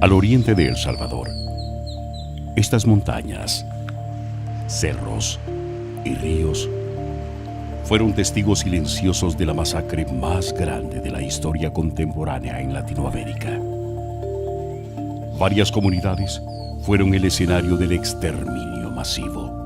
Al oriente de El Salvador, estas montañas, cerros y ríos fueron testigos silenciosos de la masacre más grande de la historia contemporánea en Latinoamérica. Varias comunidades fueron el escenario del exterminio masivo.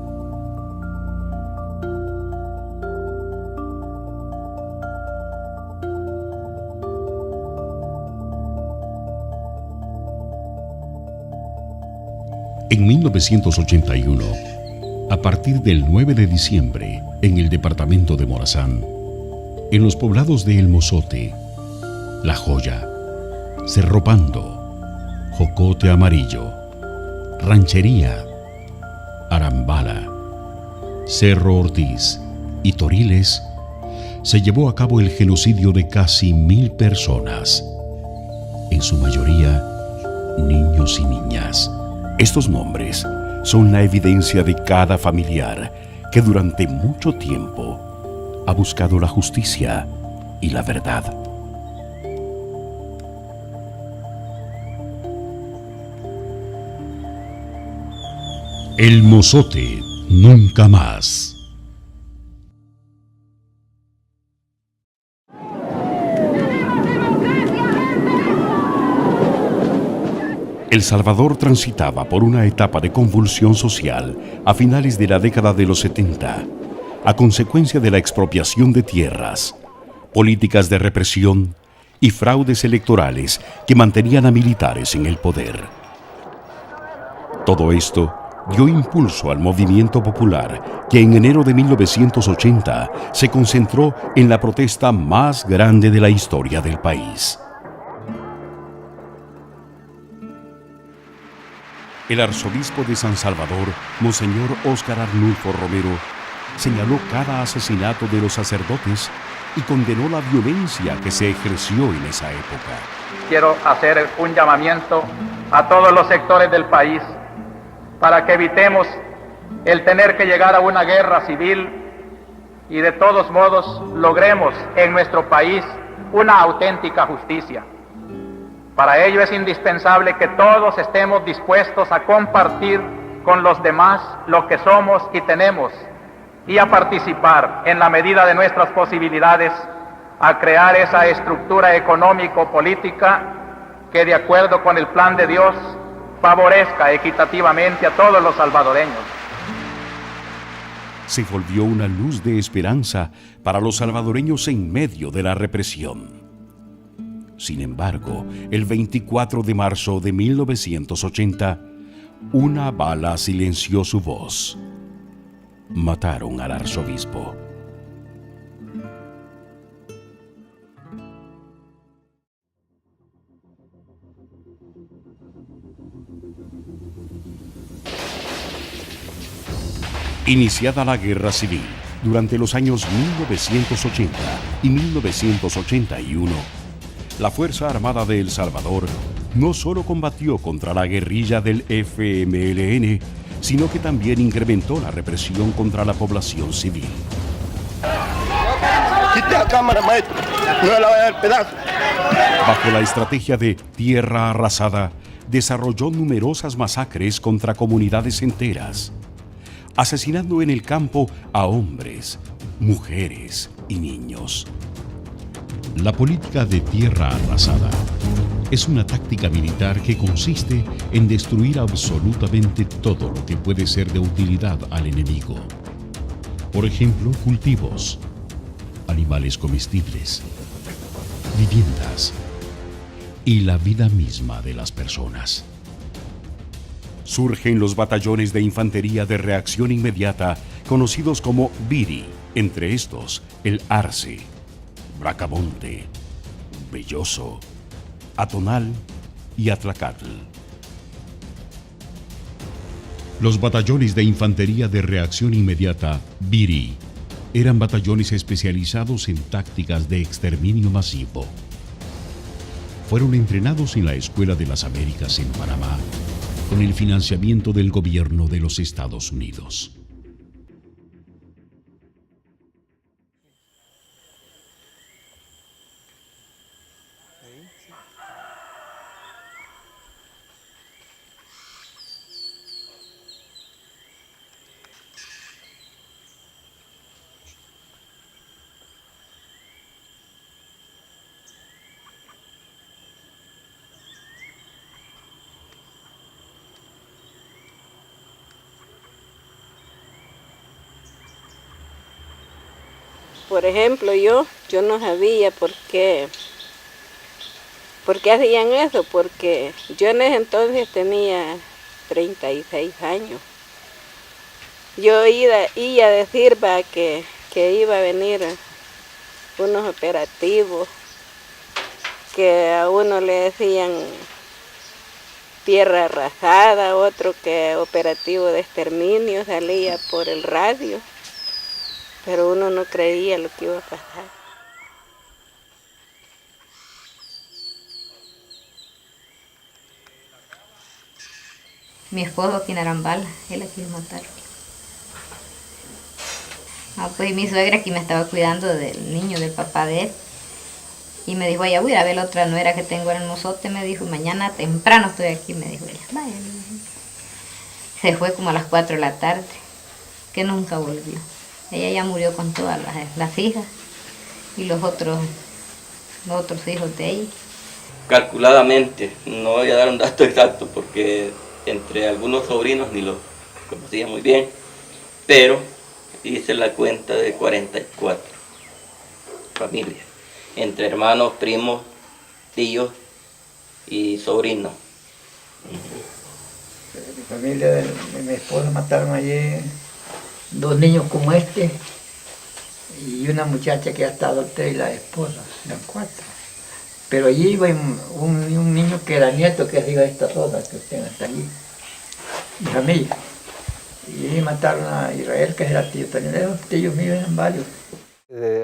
En 1981, a partir del 9 de diciembre, en el departamento de Morazán, en los poblados de El Mozote, La Joya, Cerro Pando, Jocote Amarillo, Ranchería, Arambala, Cerro Ortiz y Toriles, se llevó a cabo el genocidio de casi 1,000 personas, en su mayoría niños y niñas. Estos nombres son la evidencia de cada familiar que durante mucho tiempo ha buscado la justicia y la verdad. El Mozote nunca más. El Salvador transitaba por una etapa de convulsión social a finales de la década de los 70, a consecuencia de la expropiación de tierras, políticas de represión y fraudes electorales que mantenían a militares en el poder. Todo esto dio impulso al movimiento popular que en enero de 1980 se concentró en la protesta más grande de la historia del país. El arzobispo de San Salvador, Monseñor Óscar Arnulfo Romero, señaló cada asesinato de los sacerdotes y condenó la violencia que se ejerció en esa época. Quiero hacer un llamamiento a todos los sectores del país para que evitemos el tener que llegar a una guerra civil y de todos modos logremos en nuestro país una auténtica justicia. Para ello es indispensable que todos estemos dispuestos a compartir con los demás lo que somos y tenemos y a participar en la medida de nuestras posibilidades a crear esa estructura económico-política que de acuerdo con el plan de Dios favorezca equitativamente a todos los salvadoreños. Se volvió una luz de esperanza para los salvadoreños en medio de la represión. Sin embargo, el 24 de marzo de 1980, una bala silenció su voz. Mataron al arzobispo. Iniciada la guerra civil durante los años 1980 y 1981, la Fuerza Armada de El Salvador no solo combatió contra la guerrilla del FMLN, sino que también incrementó la represión contra la población civil. Quite la cámara, maestro. No la vaya a dar pedazo. Bajo la estrategia de tierra arrasada, desarrolló numerosas masacres contra comunidades enteras, asesinando en el campo a hombres, mujeres y niños. La política de tierra arrasada es una táctica militar que consiste en destruir absolutamente todo lo que puede ser de utilidad al enemigo. Por ejemplo, cultivos, animales comestibles, viviendas y la vida misma de las personas. Surgen los batallones de infantería de reacción inmediata, conocidos como BIRI, entre estos el Arce, Bracamonte, Belloso, Atonal y Atlacatl. Los batallones de infantería de reacción inmediata, BIRI, eran batallones especializados en tácticas de exterminio masivo. Fueron entrenados en la Escuela de las Américas en Panamá, con el financiamiento del gobierno de los Estados Unidos. Por ejemplo, yo no sabía por qué hacían eso, porque yo en ese entonces tenía 36 años. Yo iba a decir que iba a venir unos operativos, que a uno le decían tierra arrasada, otro que operativo de exterminio, salía por el radio, pero uno no creía lo que iba a pasar. Mi esposo aquí en Arambala, él aquí quiso matar. Pues mi suegra aquí me estaba cuidando del niño, del papá de él. Y me dijo, ella voy a ver la otra nuera que tengo en el mozote, me dijo, mañana temprano estoy aquí, me dijo ella. Vaya, se fue como a las 4 de la tarde, que nunca volvió. Ella ya murió con todas las hijas y los otros hijos de ella. Calculadamente, no voy a dar un dato exacto porque entre algunos sobrinos ni los conocía muy bien, pero hice la cuenta de 44 familias, entre hermanos, primos, tíos y sobrinos. Mi familia de mi esposa mataron allí 2 niños como este y una muchacha que ya está adoptada y la esposa, eran 4. Pero allí iba un niño que era nieto, que es de esta zona, que usted está allí, mi familia. Y mataron a Israel, que era tío también, esos tíos míos eran varios.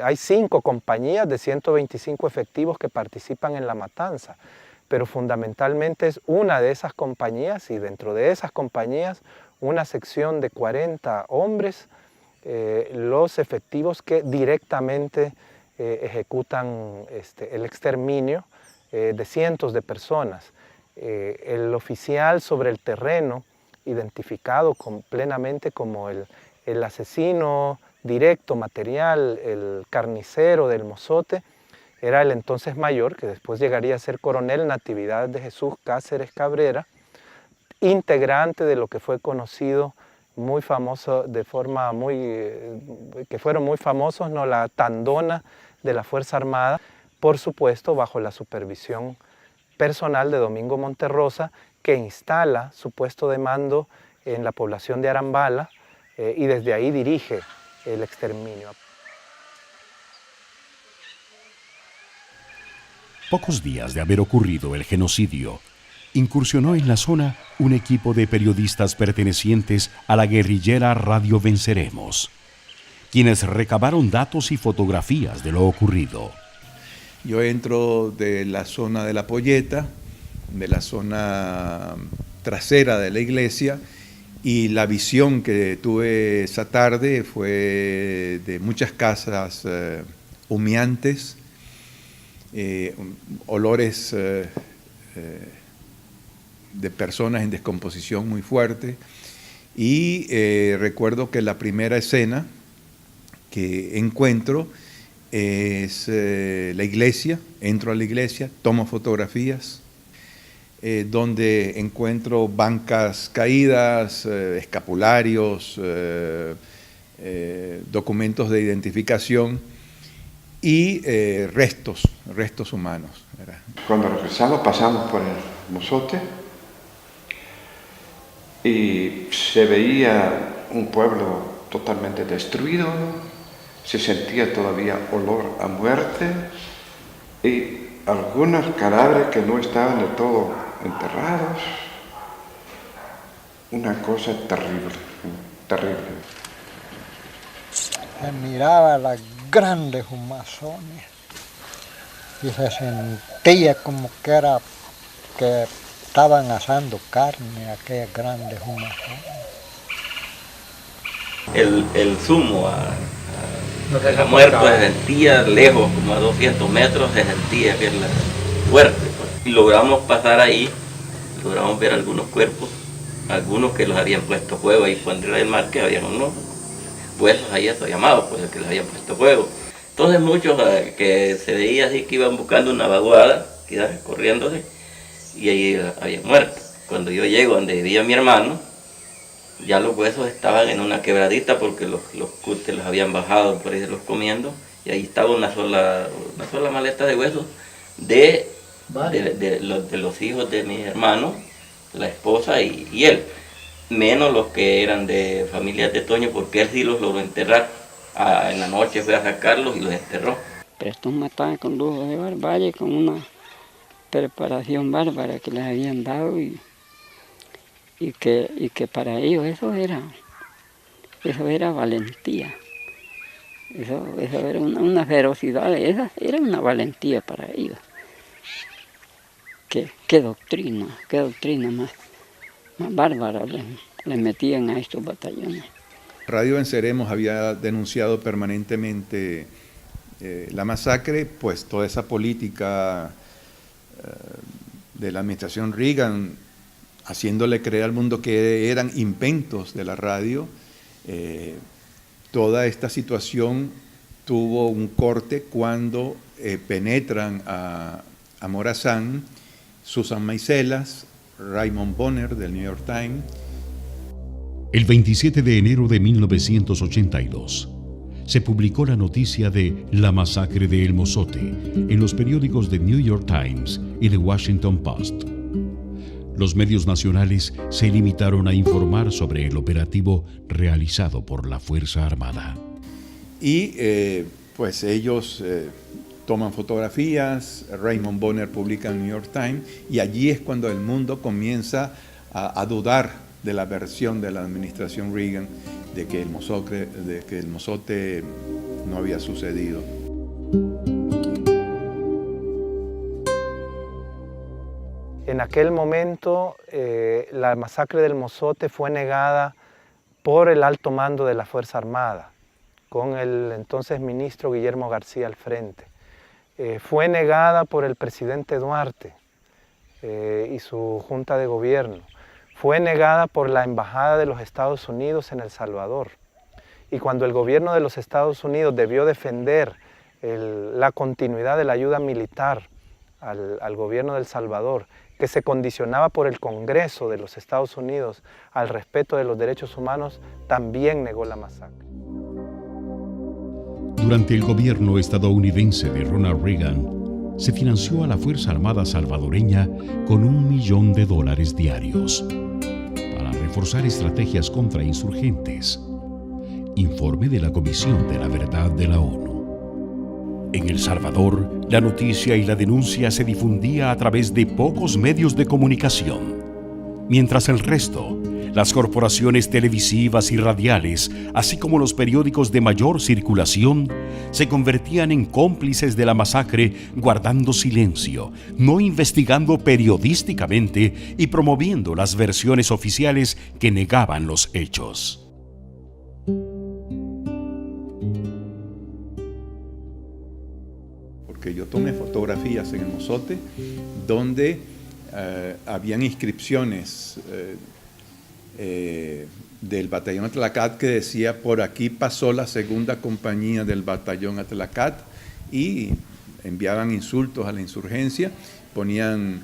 Hay 5 compañías de 125 efectivos que participan en la matanza, pero fundamentalmente es una de esas compañías y dentro de esas compañías una sección de 40 hombres, los efectivos que directamente ejecutan el exterminio de cientos de personas. El oficial sobre el terreno, identificado plenamente como el asesino directo, material, el carnicero del mozote, era el entonces mayor, que después llegaría a ser coronel Natividad de Jesús Cáceres Cabrera, integrante de lo que fue conocido muy famoso, que fueron muy famosos, ¿no? La Tandona de la Fuerza Armada, por supuesto bajo la supervisión personal de Domingo Monterrosa, que instala su puesto de mando en la población de Arambala y desde ahí dirige el exterminio. Pocos días de haber ocurrido el genocidio, incursionó en la zona un equipo de periodistas pertenecientes a la guerrillera Radio Venceremos, quienes recabaron datos y fotografías de lo ocurrido. Yo entro de la zona de la Polleta, de la zona trasera de la iglesia, y la visión que tuve esa tarde fue de muchas casas humeantes, olores de personas en descomposición muy fuerte, y recuerdo que la primera escena que encuentro es la iglesia. Entro a la iglesia, tomo fotografías, donde encuentro bancas caídas, escapularios, documentos de identificación y restos humanos. Cuando regresamos pasamos por el mozote y se veía un pueblo totalmente destruido, se sentía todavía olor a muerte y algunos cadáveres que no estaban del todo enterrados. Una cosa terrible, terrible. Se miraba las grandes humazones y se sentía como que estaban asando carne aquellas grandes humazones. El zumo a la muerte se sentía lejos, como a 200 metros, se sentía que era fuerte. Pues. Y logramos pasar ahí, logramos ver algunos cuerpos, algunos que los habían puesto fuego ahí por el mar, que habían unos huesos ahí, eso llamado, pues que les habían puesto fuego. Entonces muchos que se veía así que iban buscando una vaguada, que iban corriéndose, y ahí habían muerto. Cuando yo llego donde vivía mi hermano, ya los huesos estaban en una quebradita porque los cúteres los habían bajado por ahí los comiendo y ahí estaba una sola maleta de huesos de los hijos de mi hermano, la esposa y él, menos los que eran de familias de Toño, porque él sí los logró enterrar. En la noche fue a sacarlos y los enterró. Pero estos mataban con lujo de barbarie, con una preparación bárbara que les habían dado y que para ellos eso era valentía. Eso era una ferocidad, esa era una valentía para ellos. Qué doctrina más bárbara le metían a estos batallones. Radio Venceremos había denunciado permanentemente la masacre, pues toda esa política de la administración Reagan, haciéndole creer al mundo que eran inventos de la radio. Toda esta situación tuvo un corte cuando penetran a Morazán Susan Meiselas, Raymond Bonner del New York Times. El 27 de enero de 1982 se publicó la noticia de la masacre de El Mozote en los periódicos The New York Times y The Washington Post. Los medios nacionales se limitaron a informar sobre el operativo realizado por la Fuerza Armada. Y pues ellos toman fotografías, Raymond Bonner publica en el New York Times, y allí es cuando el mundo comienza a dudar de la versión de la administración Reagan de que el Mozote no había sucedido. En aquel momento la masacre del Mozote fue negada por el alto mando de la Fuerza Armada, con el entonces ministro Guillermo García al frente. Fue negada por el presidente Duarte y su junta de gobierno. Fue negada por la Embajada de los Estados Unidos en El Salvador. Y cuando el gobierno de los Estados Unidos debió defender la continuidad de la ayuda militar al gobierno de El Salvador, que se condicionaba por el Congreso de los Estados Unidos al respeto de los derechos humanos, también negó la masacre. Durante el gobierno estadounidense de Ronald Reagan, se financió a la Fuerza Armada salvadoreña con $1 millón diarios para reforzar estrategias contra insurgentes. Informe de la Comisión de la Verdad de la ONU. En El Salvador, la noticia y la denuncia se difundía a través de pocos medios de comunicación, mientras el resto, las corporaciones televisivas y radiales, así como los periódicos de mayor circulación, se convertían en cómplices de la masacre, guardando silencio, no investigando periodísticamente y promoviendo las versiones oficiales que negaban los hechos. Porque yo tomé fotografías en el Mozote donde habían inscripciones del batallón Atlacat que decía: por aquí pasó la segunda compañía del batallón Atlacat, y enviaban insultos a la insurgencia, ponían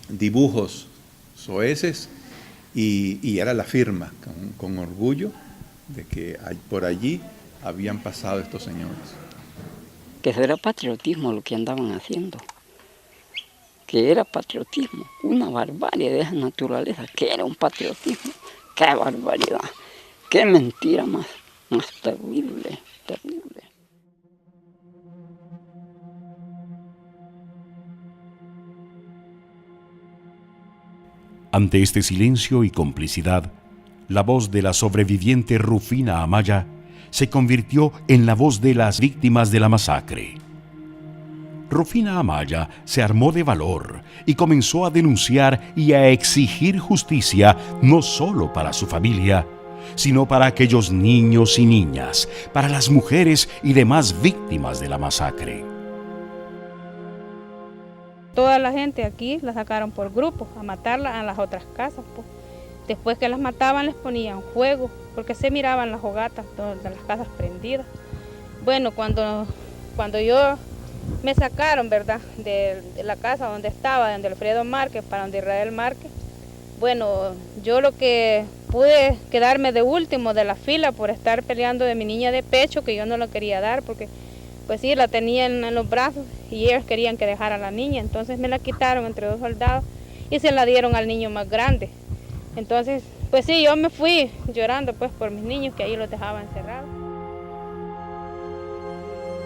dibujos soeces y era la firma con orgullo de que por allí habían pasado estos señores. Que eso era patriotismo lo que andaban haciendo, que era patriotismo, una barbarie de esa naturaleza, que era un patriotismo. ¡Qué barbaridad! ¡Qué mentira más terrible, terrible! Ante este silencio y complicidad, la voz de la sobreviviente Rufina Amaya se convirtió en la voz de las víctimas de la masacre. Rufina Amaya se armó de valor y comenzó a denunciar y a exigir justicia no solo para su familia, sino para aquellos niños y niñas, para las mujeres y demás víctimas de la masacre. Toda la gente aquí la sacaron por grupos a matarla a las otras casas. Pues. Después que las mataban les ponían fuego, porque se miraban las hogatas de las casas prendidas. Bueno, cuando yo me sacaron, ¿verdad?, de la casa donde estaba, donde Alfredo Márquez, para donde Israel Márquez. Bueno, yo lo que pude quedarme de último de la fila por estar peleando de mi niña de pecho, que yo no lo quería dar, porque pues sí, la tenían en los brazos y ellos querían que dejara a la niña, entonces me la quitaron entre 2 soldados y se la dieron al niño más grande. Entonces, pues sí, yo me fui llorando pues por mis niños que ahí los dejaban encerrados.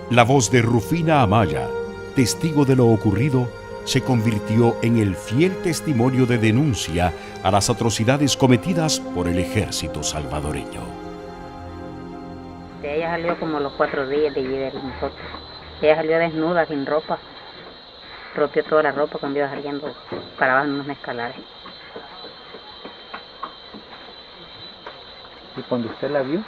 La voz de Rufina Amaya, testigo de lo ocurrido, se convirtió en el fiel testimonio de denuncia a las atrocidades cometidas por el ejército salvadoreño. Ella salió como los 4 días de allí de nosotros. Ella salió desnuda, sin ropa. Rompió toda la ropa cuando iba saliendo para abajo en unos escalares. ¿Y cuando usted la vio?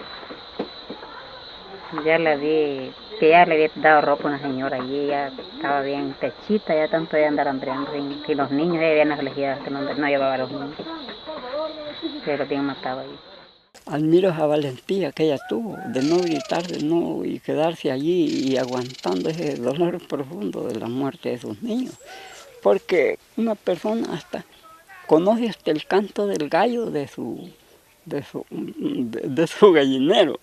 Ya la vi, que ya le había dado ropa a una señora allí, ya estaba bien pechita, ya tanto de andar hambriando. Y los niños, ella habían afligido que no llevaba a los niños. Que los habían matado allí. Admiro esa valentía que ella tuvo de no gritar, de no y quedarse allí y aguantando ese dolor profundo de la muerte de sus niños. Porque una persona hasta conoce hasta el canto del gallo de su gallinero.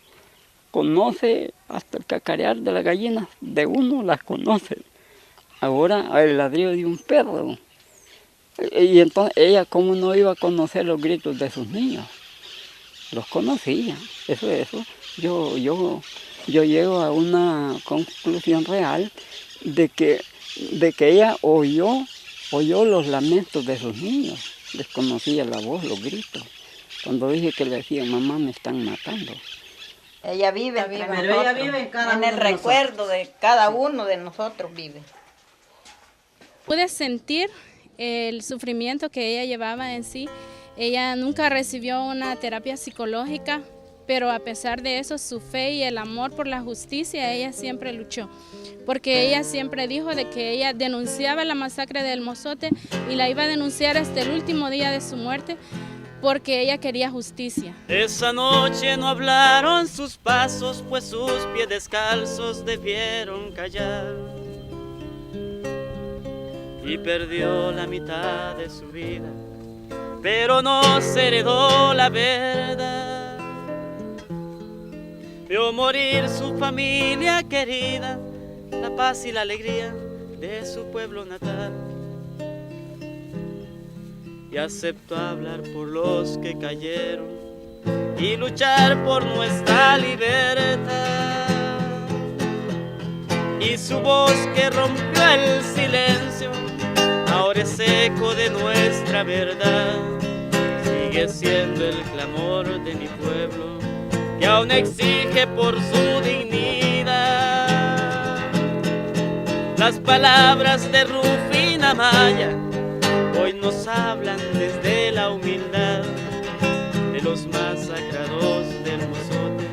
Conoce hasta el cacarear de las gallinas, de uno las conoce. Ahora el ladrido de un perro. Y entonces ella, ¿cómo no iba a conocer los gritos de sus niños? Los conocía. Eso. Yo llego a una conclusión real de que ella oyó los lamentos de sus niños. Les conocía la voz, los gritos. Cuando dije que le decía, mamá, me están matando. Ella vive entre nosotros. Pero ella vive en el recuerdo de cada uno de nosotros vive. Pude sentir el sufrimiento que ella llevaba en sí. Ella nunca recibió una terapia psicológica, pero a pesar de eso, su fe y el amor por la justicia, ella siempre luchó. Porque ella siempre dijo de que ella denunciaba la masacre del Mozote y la iba a denunciar hasta el último día de su muerte, porque ella quería justicia. Esa noche no hablaron sus pasos, pues sus pies descalzos debieron callar. Y perdió la mitad de su vida, pero no se heredó la verdad. Vio morir su familia querida, la paz y la alegría de su pueblo natal. Y aceptó hablar por los que cayeron y luchar por nuestra libertad. Y su voz que rompió el silencio ahora es eco de nuestra verdad. Sigue siendo el clamor de mi pueblo que aún exige por su dignidad. Las palabras de Rufina Amaya hoy nos hablan desde la humildad de los masacrados del Mozote.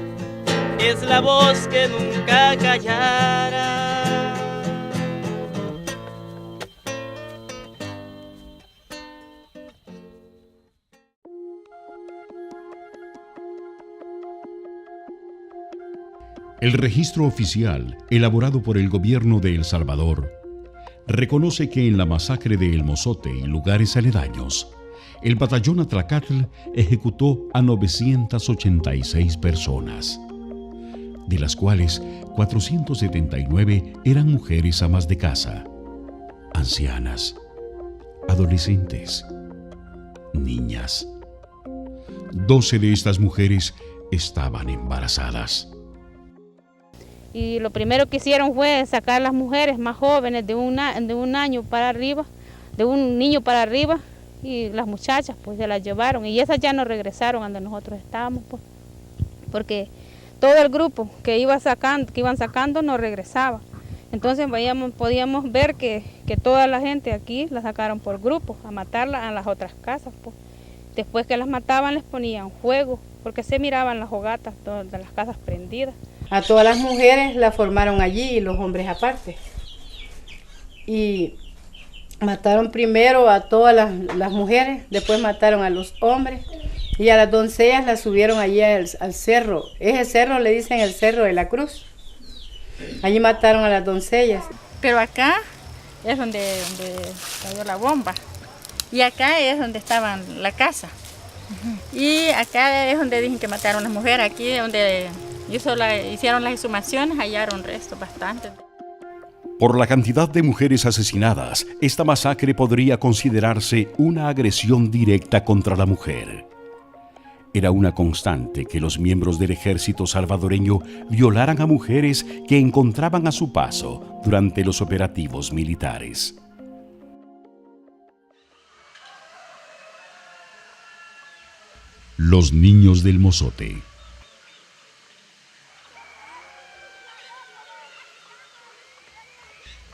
Es la voz que nunca callará. El registro oficial, elaborado por el gobierno de El Salvador, reconoce que en la masacre de El Mozote y lugares aledaños, el batallón Atlacatl ejecutó a 986 personas, de las cuales 479 eran mujeres amas de casa, ancianas, adolescentes, niñas. 12 de estas mujeres estaban embarazadas. Y lo primero que hicieron fue sacar a las mujeres más jóvenes de un año para arriba, de un niño para arriba, y las muchachas pues se las llevaron y esas ya no regresaron a donde nosotros estábamos, pues, porque todo el grupo que iban sacando no regresaba. Entonces podíamos ver que toda la gente aquí la sacaron por grupos a matarla a las otras casas, pues. Después que las mataban les ponían fuego, porque se miraban las hogatas de las casas prendidas. A todas las mujeres las formaron allí y los hombres aparte. Y mataron primero a todas las mujeres, después mataron a los hombres y a las doncellas las subieron allí al cerro. Ese cerro le dicen el Cerro de la Cruz. Allí mataron a las doncellas. Pero acá es donde cayó la bomba y acá es donde estaba la casa. Y acá es donde dicen que mataron a las mujeres, aquí es donde Hicieron las exhumaciones, hallaron restos bastantes. Por la cantidad de mujeres asesinadas, esta masacre podría considerarse una agresión directa contra la mujer. Era una constante que los miembros del ejército salvadoreño violaran a mujeres que encontraban a su paso durante los operativos militares. Los niños del Mozote.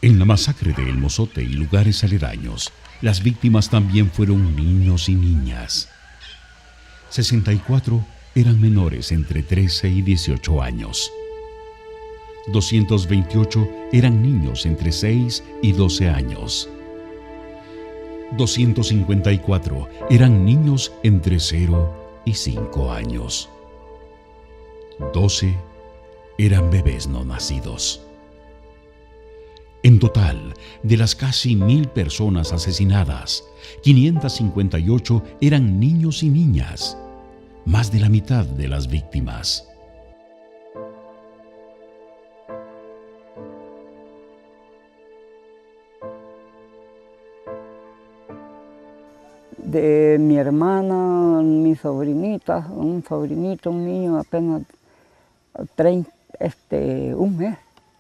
En la masacre de El Mozote y lugares aledaños, las víctimas también fueron niños y niñas. 64 eran menores entre 13 y 18 años. 228 eran niños entre 6 y 12 años. 254 eran niños entre 0 y 5 años. 12 eran bebés no nacidos. En total, de las casi 1000 personas asesinadas, 558 eran niños y niñas, más de la mitad de las víctimas. De mi hermana, mi sobrinita, un sobrinito, un niño apenas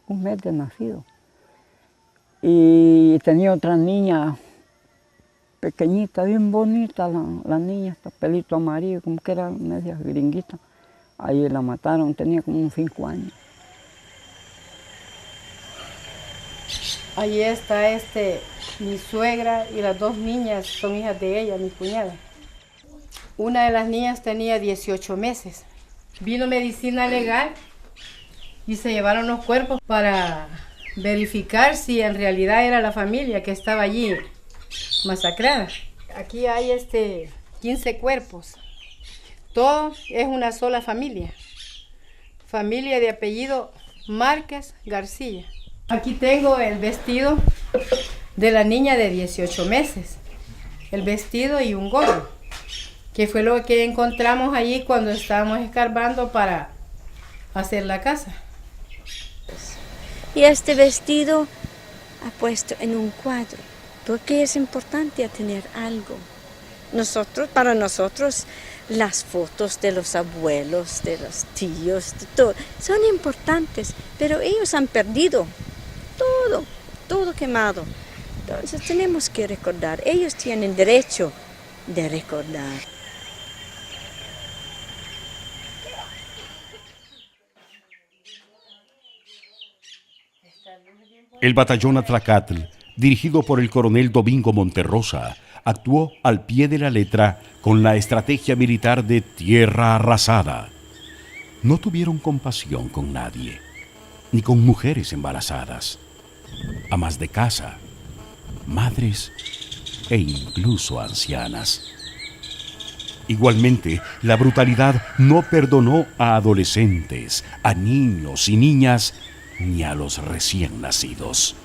un mes de nacido. Y tenía otra niña pequeñita, bien bonita, la niña, este pelito amarillo, como que era media gringuita. Ahí la mataron, tenía como unos 5 años. Ahí está mi suegra y las 2 niñas son hijas de ella, mi cuñada. Una de las niñas tenía 18 meses. Vino medicina legal y se llevaron los cuerpos para verificar si en realidad era la familia que estaba allí masacrada. Aquí hay 15 cuerpos. Todo es una sola familia. Familia de apellido Márquez García. Aquí tengo el vestido de la niña de 18 meses. El vestido y un gorro, que fue lo que encontramos allí cuando estábamos escarbando para hacer la casa. Y este vestido ha puesto en un cuadro, porque es importante tener algo. Para nosotros, las fotos de los abuelos, de los tíos, de todo, son importantes, pero ellos han perdido todo quemado. Entonces tenemos que recordar, ellos tienen derecho de recordar. El batallón Atlacatl, dirigido por el coronel Domingo Monterrosa, actuó al pie de la letra con la estrategia militar de tierra arrasada. No tuvieron compasión con nadie, ni con mujeres embarazadas, amas de casa, madres e incluso ancianas. Igualmente, la brutalidad no perdonó a adolescentes, a niños y niñas, ni a los recién nacidos.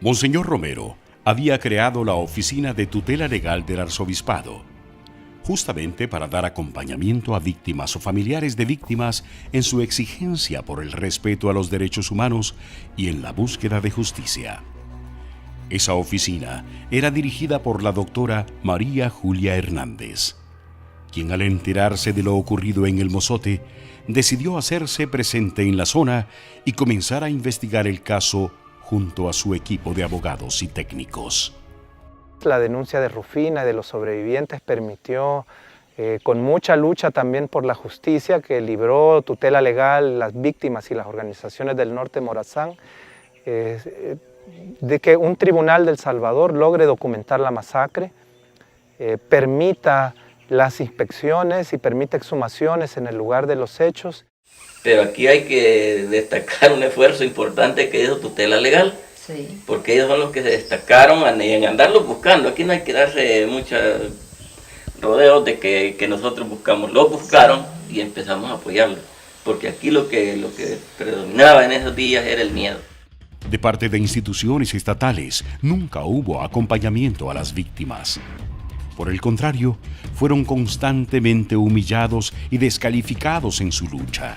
Monseñor Romero había creado la Oficina de Tutela Legal del Arzobispado, justamente para dar acompañamiento a víctimas o familiares de víctimas en su exigencia por el respeto a los derechos humanos y en la búsqueda de justicia. Esa oficina era dirigida por la doctora María Julia Hernández, quien al enterarse de lo ocurrido en El Mozote, decidió hacerse presente en la zona y comenzar a investigar el caso junto a su equipo de abogados y técnicos. La denuncia de Rufina y de los sobrevivientes permitió con mucha lucha también por la justicia que libró tutela legal las víctimas y las organizaciones del norte de Morazán, de que un tribunal de El Salvador logre documentar la masacre, permita las inspecciones y permita exhumaciones en el lugar de los hechos. Pero aquí hay que destacar un esfuerzo importante que hizo tutela legal, sí, porque ellos son los que se destacaron en andarlos buscando. Aquí no hay que darse muchos rodeos de que nosotros buscamos, los buscaron y empezamos a apoyarlos, porque aquí lo que predominaba en esos días era el miedo. De parte de instituciones estatales, nunca hubo acompañamiento a las víctimas. Por el contrario, fueron constantemente humillados y descalificados en su lucha.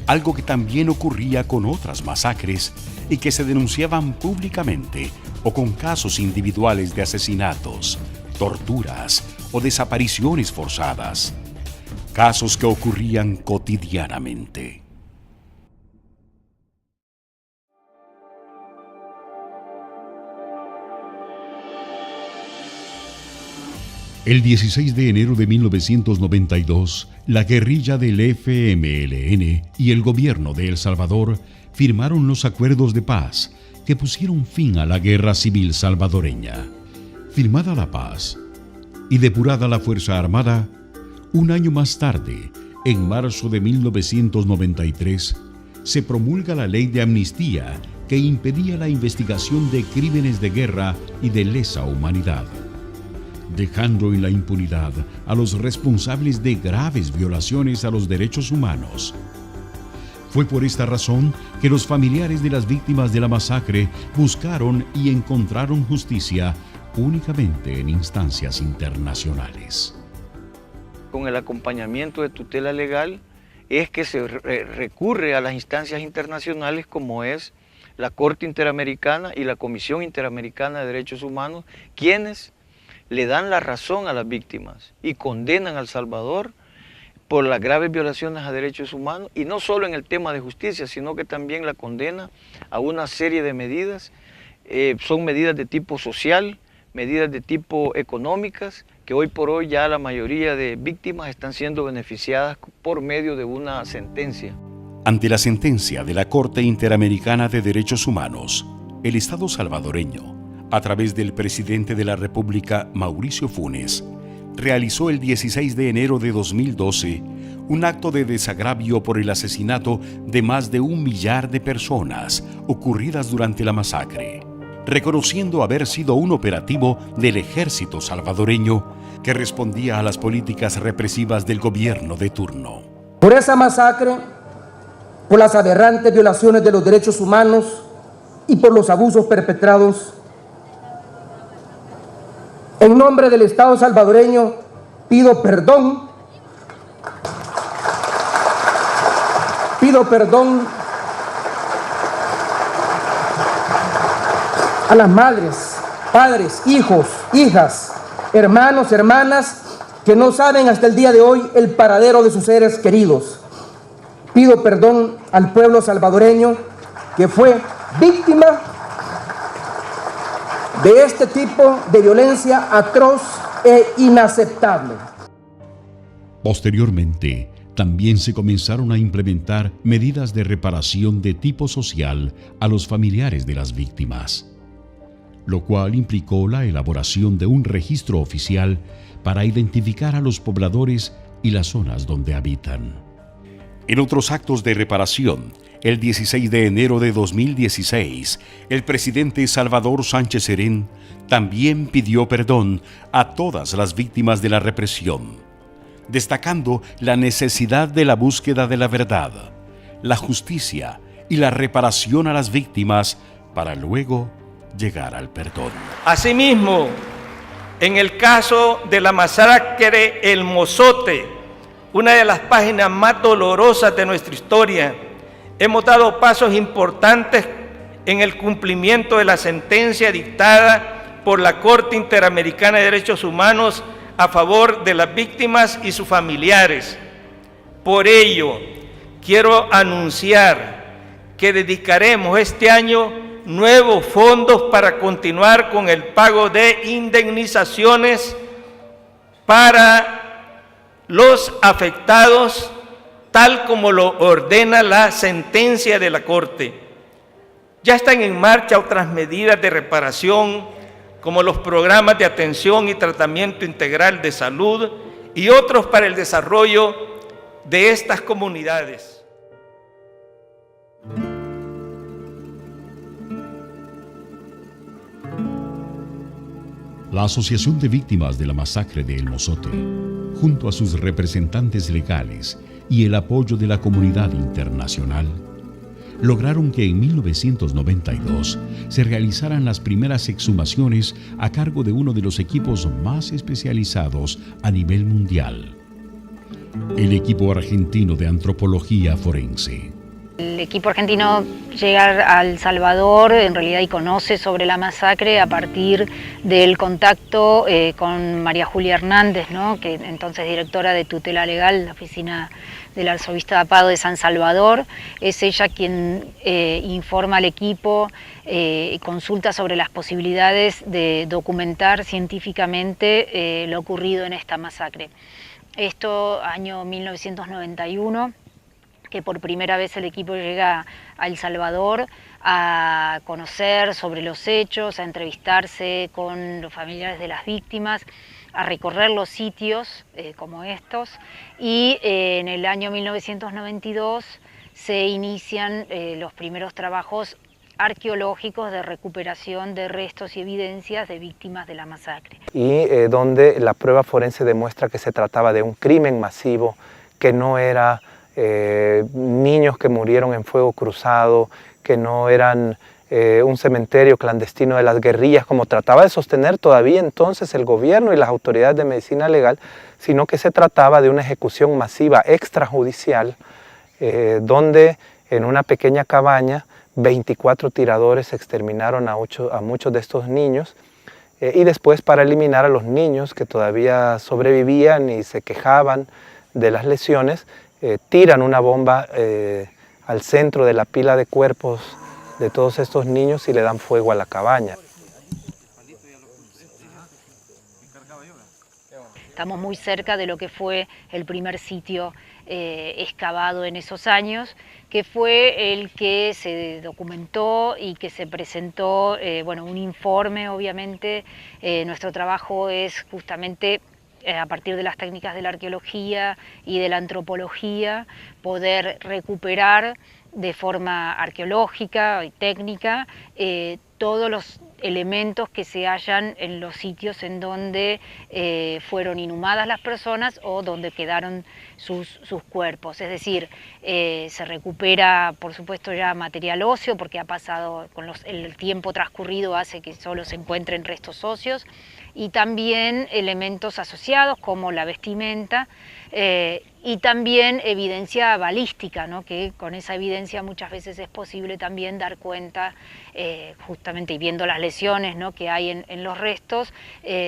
Algo que también ocurría con otras masacres y que se denunciaban públicamente o con casos individuales de asesinatos, torturas o desapariciones forzadas. Casos que ocurrían cotidianamente. El 16 de enero de 1992, la guerrilla del FMLN y el gobierno de El Salvador firmaron los acuerdos de paz que pusieron fin a la guerra civil salvadoreña. Firmada la paz y depurada la Fuerza Armada, un año más tarde, en marzo de 1993, se promulga la Ley de Amnistía que impedía la investigación de crímenes de guerra y de lesa humanidad, dejando en la impunidad a los responsables de graves violaciones a los derechos humanos. Fue por esta razón que los familiares de las víctimas de la masacre buscaron y encontraron justicia únicamente en instancias internacionales. Con el acompañamiento de tutela legal es que se recurre a las instancias internacionales como es la Corte Interamericana y la Comisión Interamericana de Derechos Humanos, quienes le dan la razón a las víctimas y condenan a El Salvador por las graves violaciones a derechos humanos, y no solo en el tema de justicia, sino que también la condena a una serie de medidas. Son medidas de tipo social, medidas de tipo económicas, que hoy por hoy ya la mayoría de víctimas están siendo beneficiadas por medio de una sentencia. Ante la sentencia de la Corte Interamericana de Derechos Humanos, el Estado salvadoreño, a través del presidente de la República, Mauricio Funes, realizó el 16 de enero de 2012 un acto de desagravio por el asesinato de más de 1 millar de personas ocurridas durante la masacre, reconociendo haber sido un operativo del ejército salvadoreño que respondía a las políticas represivas del gobierno de turno. Por esa masacre, por las aberrantes violaciones de los derechos humanos y por los abusos perpetrados, en nombre del Estado salvadoreño, pido perdón a las madres, padres, hijos, hijas, hermanos, hermanas, que no saben hasta el día de hoy el paradero de sus seres queridos. Pido perdón al pueblo salvadoreño que fue víctima de este tipo de violencia atroz e inaceptable. Posteriormente, también se comenzaron a implementar medidas de reparación de tipo social a los familiares de las víctimas, lo cual implicó la elaboración de un registro oficial para identificar a los pobladores y las zonas donde habitan. En otros actos de reparación, el 16 de enero de 2016, el presidente Salvador Sánchez Serén también pidió perdón a todas las víctimas de la represión, destacando la necesidad de la búsqueda de la verdad, la justicia y la reparación a las víctimas para luego llegar al perdón. Asimismo, en el caso de la masacre El Mozote, una de las páginas más dolorosas de nuestra historia, hemos dado pasos importantes en el cumplimiento de la sentencia dictada por la Corte Interamericana de Derechos Humanos a favor de las víctimas y sus familiares. Por ello, quiero anunciar que dedicaremos este año nuevos fondos para continuar con el pago de indemnizaciones para los afectados tal como lo ordena la sentencia de la Corte. Ya están en marcha otras medidas de reparación, como los programas de atención y tratamiento integral de salud y otros para el desarrollo de estas comunidades. La Asociación de Víctimas de la Masacre de El Mozote, junto a sus representantes legales y el apoyo de la comunidad internacional, lograron que en 1992 se realizaran las primeras exhumaciones a cargo de uno de los equipos más especializados a nivel mundial, el equipo argentino de antropología forense. El equipo argentino llega a El Salvador en realidad y conoce sobre la masacre a partir del contacto con María Julia Hernández, ¿no? Que entonces directora de tutela legal, la oficina del arzobispado de San Salvador. Es ella quien informa al equipo y consulta sobre las posibilidades de documentar científicamente lo ocurrido en esta masacre. Esto año 1991. Que por primera vez el equipo llega a El Salvador a conocer sobre los hechos, a entrevistarse con los familiares de las víctimas, a recorrer los sitios como estos, y en el año 1992 se inician los primeros trabajos arqueológicos de recuperación de restos y evidencias de víctimas de la masacre. Y donde la prueba forense demuestra que se trataba de un crimen masivo, que no era niños que murieron en fuego cruzado, que no eran un cementerio clandestino de las guerrillas, como trataba de sostener todavía entonces el gobierno y las autoridades de medicina legal, sino que se trataba de una ejecución masiva extrajudicial, donde en una pequeña cabaña 24 tiradores exterminaron a muchos de estos niños, y después, para eliminar a los niños que todavía sobrevivían y se quejaban de las lesiones, tiran una bomba al centro de la pila de cuerpos de todos estos niños y le dan fuego a la cabaña. Estamos muy cerca de lo que fue el primer sitio excavado en esos años, que fue el que se documentó y que se presentó, un informe, obviamente. Nuestro trabajo es justamente a partir de las técnicas de la arqueología y de la antropología, poder recuperar de forma arqueológica y técnica todos los elementos que se hallan en los sitios en donde fueron inhumadas las personas o donde quedaron sus cuerpos. Es decir, se recupera, por supuesto, ya material óseo, porque ha pasado, el tiempo transcurrido hace que solo se encuentren restos óseos, y también elementos asociados como la vestimenta y también evidencia balística, ¿no? Que con esa evidencia muchas veces es posible también dar cuenta, justamente y viendo las lesiones, ¿no? Que hay en los restos,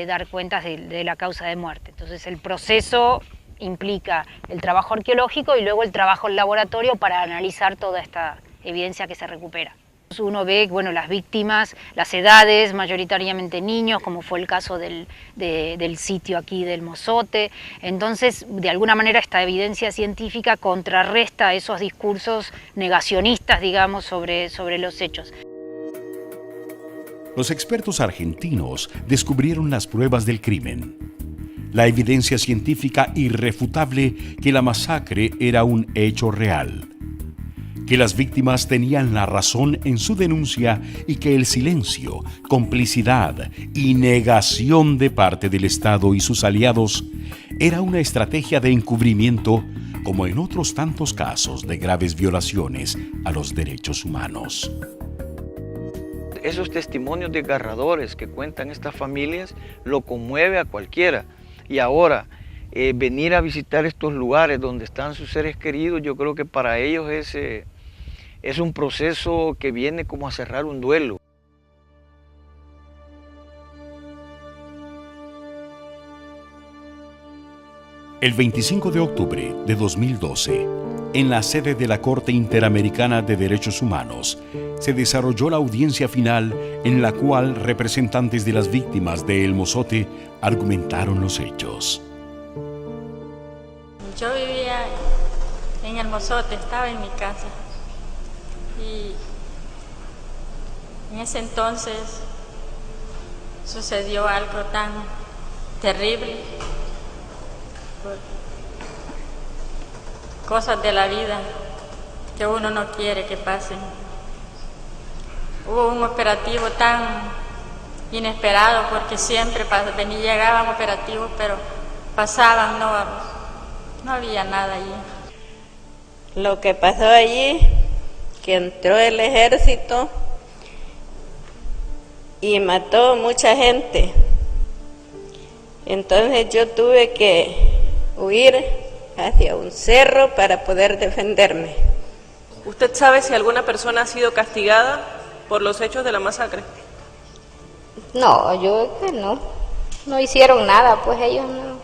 dar cuenta de la causa de muerte. Entonces el proceso implica el trabajo arqueológico y luego el trabajo en laboratorio para analizar toda esta evidencia que se recupera. Uno ve, las víctimas, las edades, mayoritariamente niños, como fue el caso del sitio aquí del Mozote. Entonces, de alguna manera, esta evidencia científica contrarresta esos discursos negacionistas, digamos, sobre los hechos. Los expertos argentinos descubrieron las pruebas del crimen. La evidencia científica irrefutable que la masacre era un hecho real, que las víctimas tenían la razón en su denuncia y que el silencio, complicidad y negación de parte del Estado y sus aliados era una estrategia de encubrimiento, como en otros tantos casos de graves violaciones a los derechos humanos. Esos testimonios desgarradores que cuentan estas familias lo conmueve a cualquiera. Y ahora, venir a visitar estos lugares donde están sus seres queridos, yo creo que para ellos es un proceso que viene como a cerrar un duelo. El 25 de octubre de 2012, en la sede de la Corte Interamericana de Derechos Humanos, se desarrolló la audiencia final en la cual representantes de las víctimas de El Mozote argumentaron los hechos. el mozote, estaba en mi casa. Y en ese entonces sucedió algo tan terrible, cosas de la vida que uno no quiere que pasen. Hubo un operativo tan inesperado porque siempre llegaban operativos, pero pasaban, no había nada allí. Lo que pasó allí, que entró el ejército y mató mucha gente. Entonces yo tuve que huir hacia un cerro para poder defenderme. ¿Usted sabe si alguna persona ha sido castigada por los hechos de la masacre? No, yo que no hicieron nada, pues ellos no.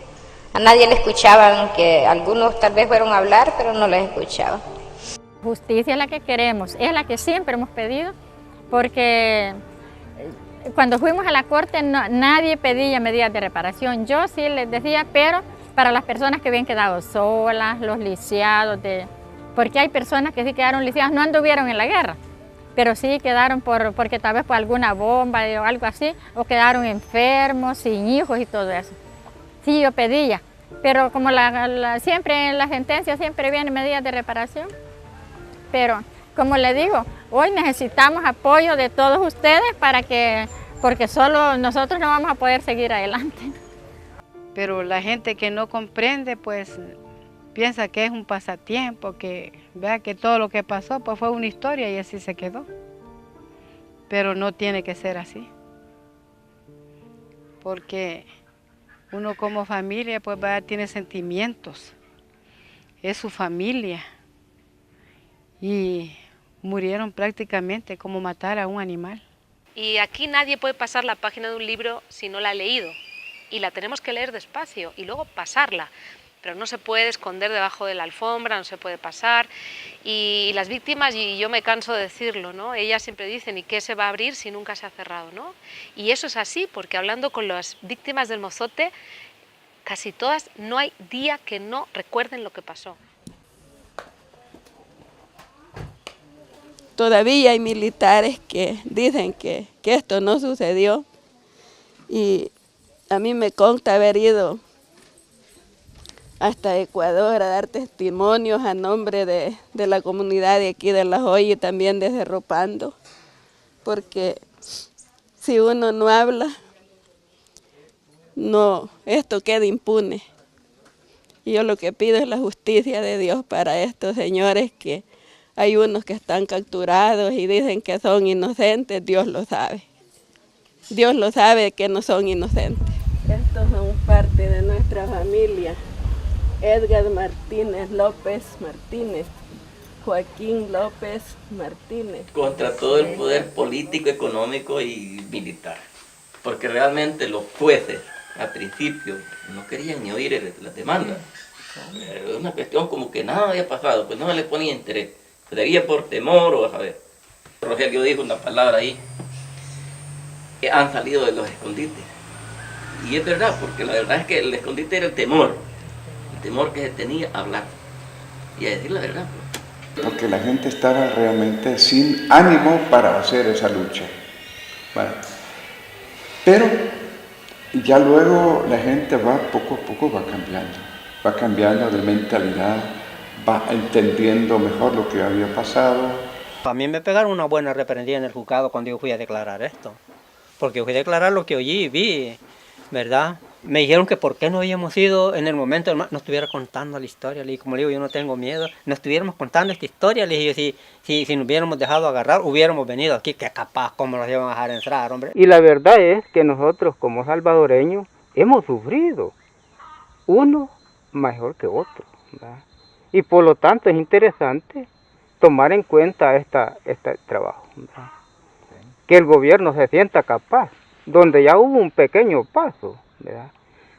A nadie le escuchaban, que algunos tal vez fueron a hablar, pero no les escuchaban. Justicia es la que queremos, es la que siempre hemos pedido, porque cuando fuimos a la corte nadie pedía medidas de reparación. Yo sí les decía, pero para las personas que habían quedado solas, los lisiados, porque hay personas que sí quedaron lisiadas, no anduvieron en la guerra, pero sí quedaron porque tal vez por alguna bomba o algo así, o quedaron enfermos, sin hijos y todo eso. Sí, yo pedía, pero como siempre en la sentencia siempre vienen medidas de reparación. Pero, como le digo, hoy necesitamos apoyo de todos ustedes porque solo nosotros no vamos a poder seguir adelante. Pero la gente que no comprende, pues, piensa que es un pasatiempo, que vea que todo lo que pasó pues fue una historia y así se quedó. Pero no tiene que ser así. Porque uno como familia pues tiene sentimientos. Es su familia. Y murieron prácticamente como matar a un animal. Y aquí nadie puede pasar la página de un libro si no la ha leído. Y la tenemos que leer despacio y luego pasarla. Pero no se puede esconder debajo de la alfombra, no se puede pasar. Y las víctimas, y yo me canso de decirlo, ¿no? Ellas siempre dicen, ¿y qué se va a abrir si nunca se ha cerrado, ¿no? Y eso es así, porque hablando con las víctimas del mozote, casi todas, no hay día que no recuerden lo que pasó. Todavía hay militares que dicen que esto no sucedió. Y a mí me consta haber ido hasta Ecuador a dar testimonios a nombre de la comunidad de aquí de La Joya y también de Cerro Pando, porque si uno no habla, esto queda impune. Y yo lo que pido es la justicia de Dios para estos señores, que hay unos que están capturados y dicen que son inocentes. Dios lo sabe. Dios lo sabe que no son inocentes. Estos son parte de nuestra familia. Edgar Martínez López Martínez, Joaquín López Martínez. Contra todo el poder político, económico y militar. Porque realmente los jueces, al principio, no querían ni oír las demandas. Era una cuestión como que nada había pasado, pues no se le ponía interés. Sería por temor o a saber. Rogelio dijo una palabra ahí, que han salido de los escondites. Y es verdad, porque la verdad es que el escondite era el temor que se tenía a hablar y a decir la verdad. Porque la gente estaba realmente sin ánimo para hacer esa lucha. Bueno, pero ya luego la gente poco a poco va cambiando de mentalidad, va entendiendo mejor lo que había pasado. A mí me pegaron una buena reprendida en el juzgado cuando yo fui a declarar esto, porque fui a declarar lo que oí y vi, ¿verdad? Me dijeron que por qué no habíamos ido en el momento, no estuviera contando la historia. Le dije, como le digo, yo no tengo miedo, no estuviéramos contando esta historia. Le dije, si nos hubiéramos dejado agarrar, hubiéramos venido aquí, que capaz, ¿cómo nos iban a dejar entrar, hombre? Y la verdad es que nosotros como salvadoreños hemos sufrido, uno mejor que otro, ¿verdad? Y por lo tanto es interesante tomar en cuenta este trabajo, ¿verdad? Que el gobierno se sienta capaz, donde ya hubo un pequeño paso, ¿verdad?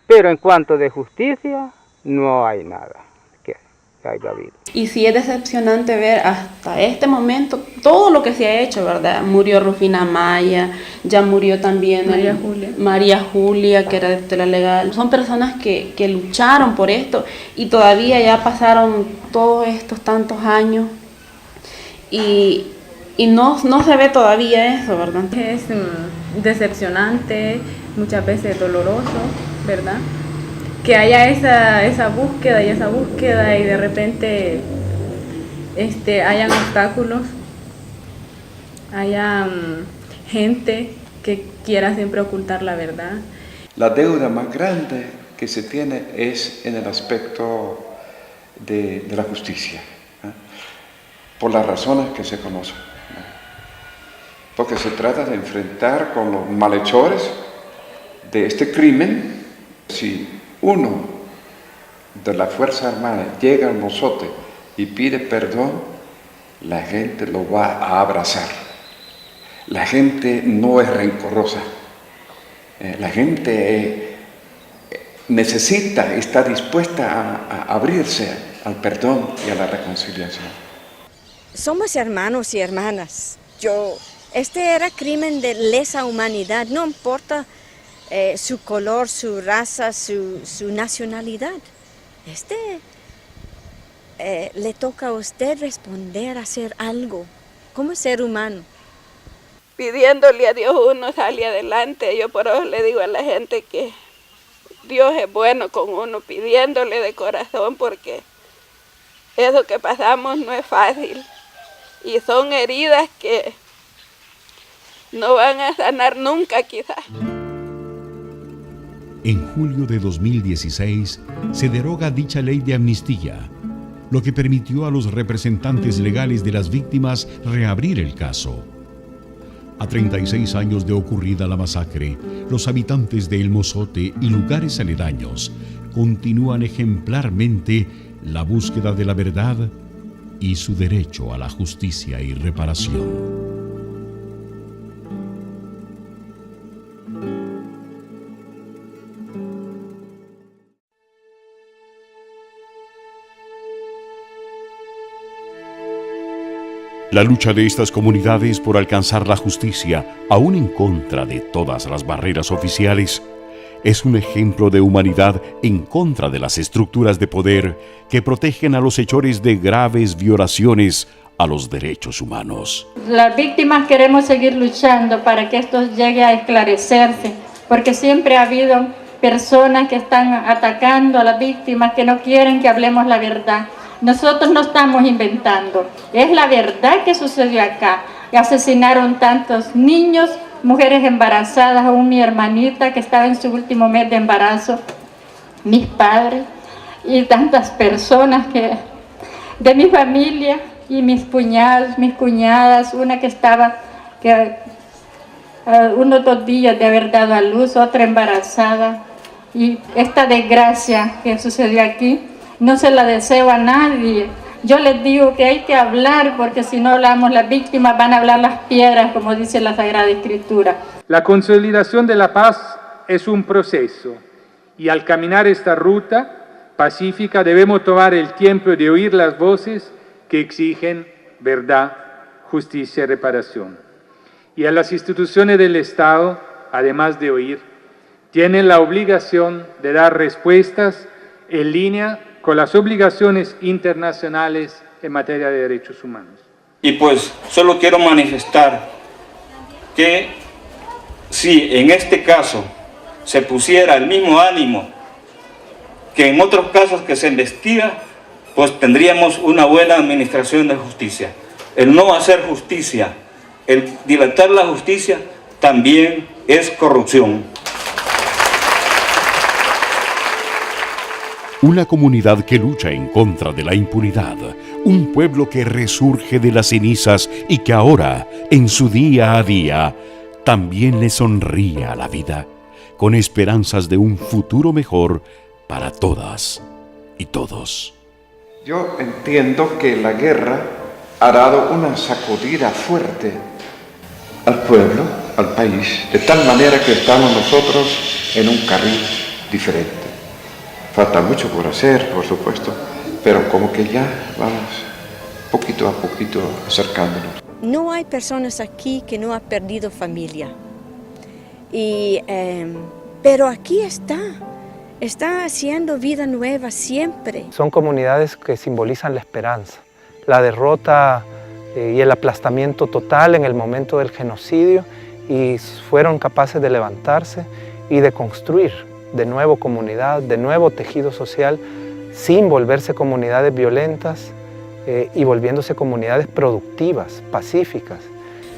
Pero en cuanto de justicia, no hay nada. que haya habido. Y sí es decepcionante ver hasta este momento todo lo que se ha hecho, ¿verdad? Murió Rufina Maya, ya murió también María Julia, que era de tutela legal. Son personas que lucharon por esto y todavía ya pasaron todos estos tantos años y no se ve todavía eso, ¿verdad? Es decepcionante, muchas veces doloroso, ¿verdad? Que haya esa búsqueda y de repente hayan obstáculos, hayan gente que quiera siempre ocultar la verdad. La deuda más grande que se tiene es en el aspecto de la justicia, por las razones que se conocen. Porque se trata de enfrentar con los malhechores de este crimen. Si uno de la Fuerza Armada llega al mozote y pide perdón, la gente lo va a abrazar. La gente no es rencorosa. La gente está dispuesta a abrirse al perdón y a la reconciliación. Somos hermanos y hermanas. Este era crimen de lesa humanidad, no importa su color, su raza, su nacionalidad. Le toca a usted responder, hacer algo como ser humano. Pidiéndole a Dios uno sale adelante. Yo por eso le digo a la gente que Dios es bueno con uno, pidiéndole de corazón, porque eso que pasamos no es fácil y son heridas que no van a sanar nunca quizás. En julio de 2016 se deroga dicha ley de amnistía, lo que permitió a los representantes legales de las víctimas reabrir el caso. A 36 años de ocurrida la masacre, los habitantes de El Mozote y lugares aledaños continúan ejemplarmente la búsqueda de la verdad y su derecho a la justicia y reparación. La lucha de estas comunidades por alcanzar la justicia, aún en contra de todas las barreras oficiales, es un ejemplo de humanidad en contra de las estructuras de poder que protegen a los hechores de graves violaciones a los derechos humanos. Las víctimas queremos seguir luchando para que esto llegue a esclarecerse, porque siempre ha habido personas que están atacando a las víctimas, que no quieren que hablemos la verdad. Nosotros no estamos inventando, es la verdad que sucedió acá. Asesinaron tantos niños, mujeres embarazadas, aún mi hermanita que estaba en su último mes de embarazo, mis padres y tantas personas de mi familia y mis cuñados, mis cuñadas, una que estaba unos 2 días de haber dado a luz, otra embarazada, y esta desgracia que sucedió aquí no se la deseo a nadie. Yo les digo que hay que hablar, porque si no hablamos las víctimas van a hablar las piedras, como dice la Sagrada Escritura. La consolidación de la paz es un proceso, y al caminar esta ruta pacífica debemos tomar el tiempo de oír las voces que exigen verdad, justicia y reparación. Y a las instituciones del Estado, además de oír, tienen la obligación de dar respuestas en línea con las obligaciones internacionales en materia de derechos humanos. Y pues solo quiero manifestar que si en este caso se pusiera el mismo ánimo que en otros casos que se investiga, pues tendríamos una buena administración de justicia. El no hacer justicia, el dilatar la justicia, también es corrupción. Una comunidad que lucha en contra de la impunidad, un pueblo que resurge de las cenizas y que ahora, en su día a día, también le sonríe a la vida, con esperanzas de un futuro mejor para todas y todos. Yo entiendo que la guerra ha dado una sacudida fuerte al pueblo, al país, de tal manera que estamos nosotros en un carril diferente. Falta mucho por hacer, por supuesto, pero como que ya vamos poquito a poquito acercándonos. No hay personas aquí que no han perdido familia, pero aquí está haciendo vida nueva siempre. Son comunidades que simbolizan la esperanza, la derrota y el aplastamiento total en el momento del genocidio, y fueron capaces de levantarse y de construir de nuevo comunidad, de nuevo tejido social, sin volverse comunidades violentas y volviéndose comunidades productivas, pacíficas.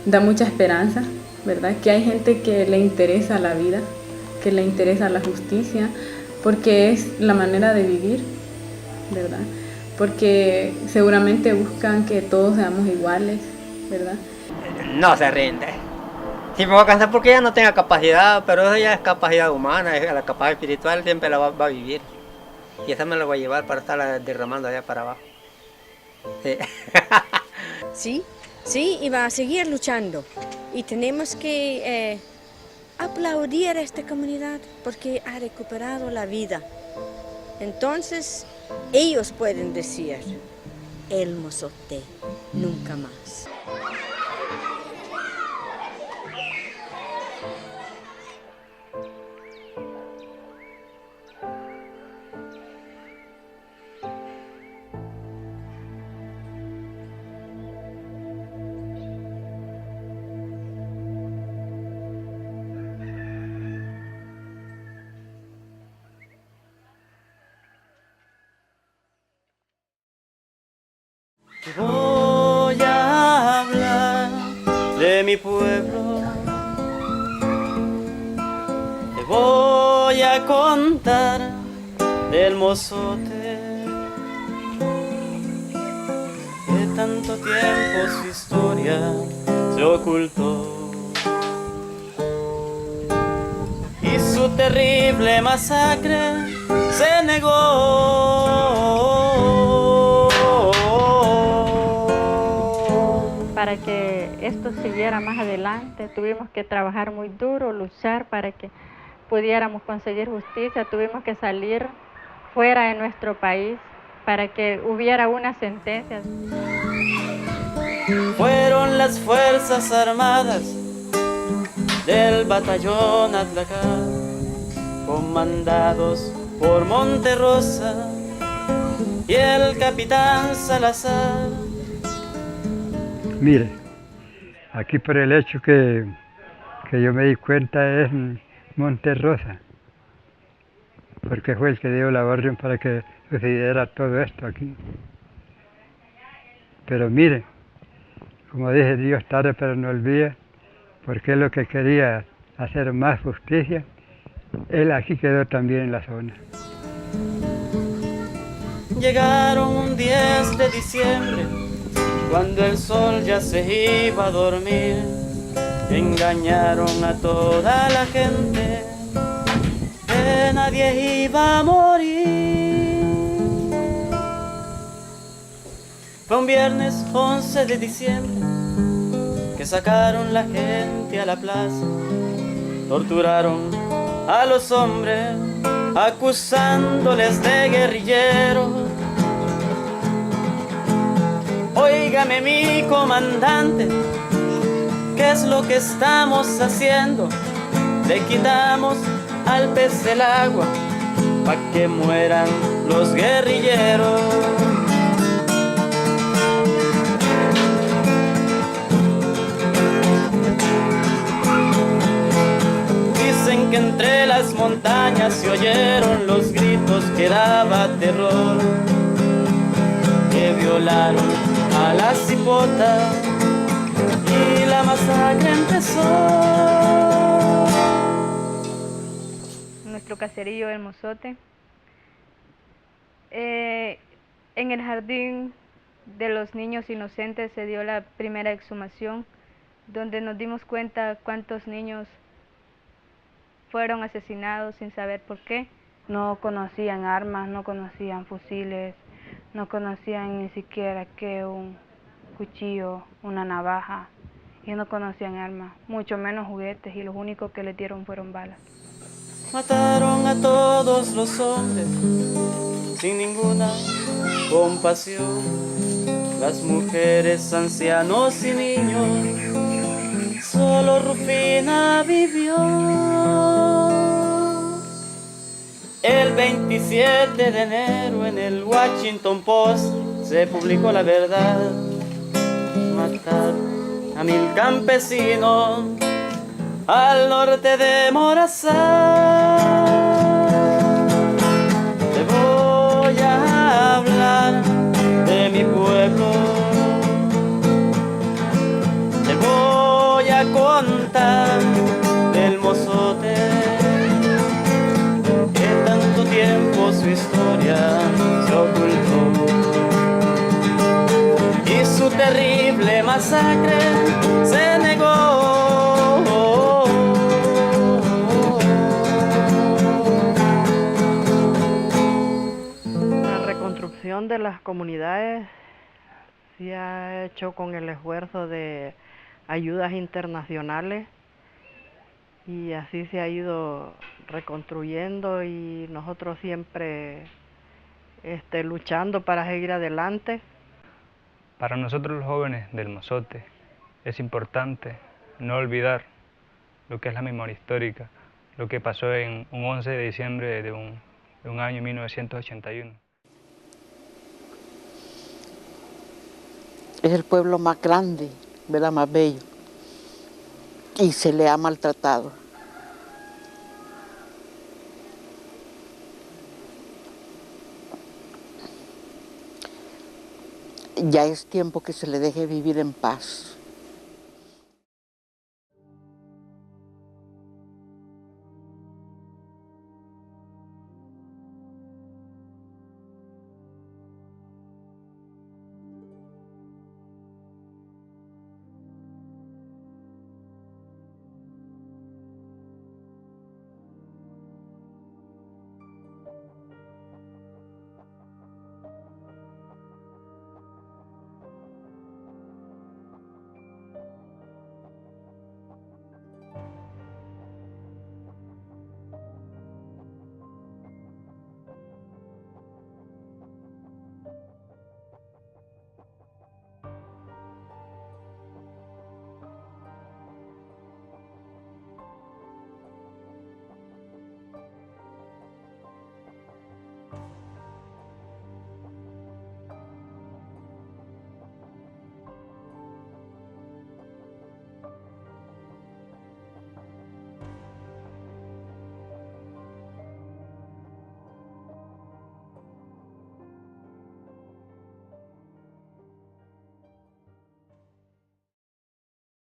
Da mucha esperanza, ¿verdad? Que hay gente que le interesa la vida, que le interesa la justicia, porque es la manera de vivir, ¿verdad? Porque seguramente buscan que todos seamos iguales, ¿verdad? No se rinde. Sí me voy a cansar porque ella no tenga capacidad, pero eso ya es capacidad humana, es la capacidad espiritual siempre la va a vivir. Y esa me la voy a llevar para estarla derramando allá para abajo. Sí. Sí, y va a seguir luchando. Y tenemos que aplaudir a esta comunidad porque ha recuperado la vida. Entonces, ellos pueden decir, el Mozote, nunca más. Voy a hablar de mi pueblo, te voy a contar del Mozote, de tanto tiempo su historia se ocultó y su terrible masacre se negó. Para que esto siguiera más adelante, tuvimos que trabajar muy duro, luchar para que pudiéramos conseguir justicia, tuvimos que salir fuera de nuestro país para que hubiera una sentencia. Fueron las Fuerzas Armadas del batallón Atlacán, comandados por Monterrosa y el capitán Salazar. Mire, aquí por el hecho que yo me di cuenta es Monterrosa, porque fue el que dio la orden para que sucediera todo esto aquí. Pero mire, como dije, Dios tarde pero no olvida, porque es lo que quería hacer más justicia. Él aquí quedó también en la zona. Llegaron un 10 de diciembre, cuando el sol ya se iba a dormir, engañaron a toda la gente, que nadie iba a morir. Fue un viernes 11 de diciembre, que sacaron la gente a la plaza, torturaron a los hombres, acusándoles de guerrilleros. Óigame mi comandante, ¿qué es lo que estamos haciendo? Le quitamos al pez el agua, pa' que mueran los guerrilleros. Dicen que entre las montañas se oyeron los gritos que daba terror, que violaron a la cipota y la masacre empezó. Nuestro caserío El Mozote, en el jardín de los niños inocentes se dio la primera exhumación, donde nos dimos cuenta cuántos niños fueron asesinados sin saber por qué. No conocían armas, no conocían fusiles, no conocían ni siquiera que un cuchillo, una navaja, y no conocían armas, mucho menos juguetes, y los únicos que les dieron fueron balas. Mataron a todos los hombres sin ninguna compasión. Las mujeres, ancianos y niños, solo Rufina vivió. El 27 de enero en el Washington Post se publicó la verdad. Mataron a 1000 campesinos al norte de Morazán. Te voy a hablar de mi pueblo, te voy a contar del mozote, que tanto tiempo su historia se ocultó, y su terrible masacre se negó. De las comunidades se ha hecho con el esfuerzo de ayudas internacionales y así se ha ido reconstruyendo, y nosotros siempre luchando para seguir adelante. Para nosotros los jóvenes del Mozote es importante no olvidar lo que es la memoria histórica, lo que pasó en un 11 de diciembre de un año 1981. Es el pueblo más grande, ¿verdad? Más bello, y se le ha maltratado. Ya es tiempo que se le deje vivir en paz.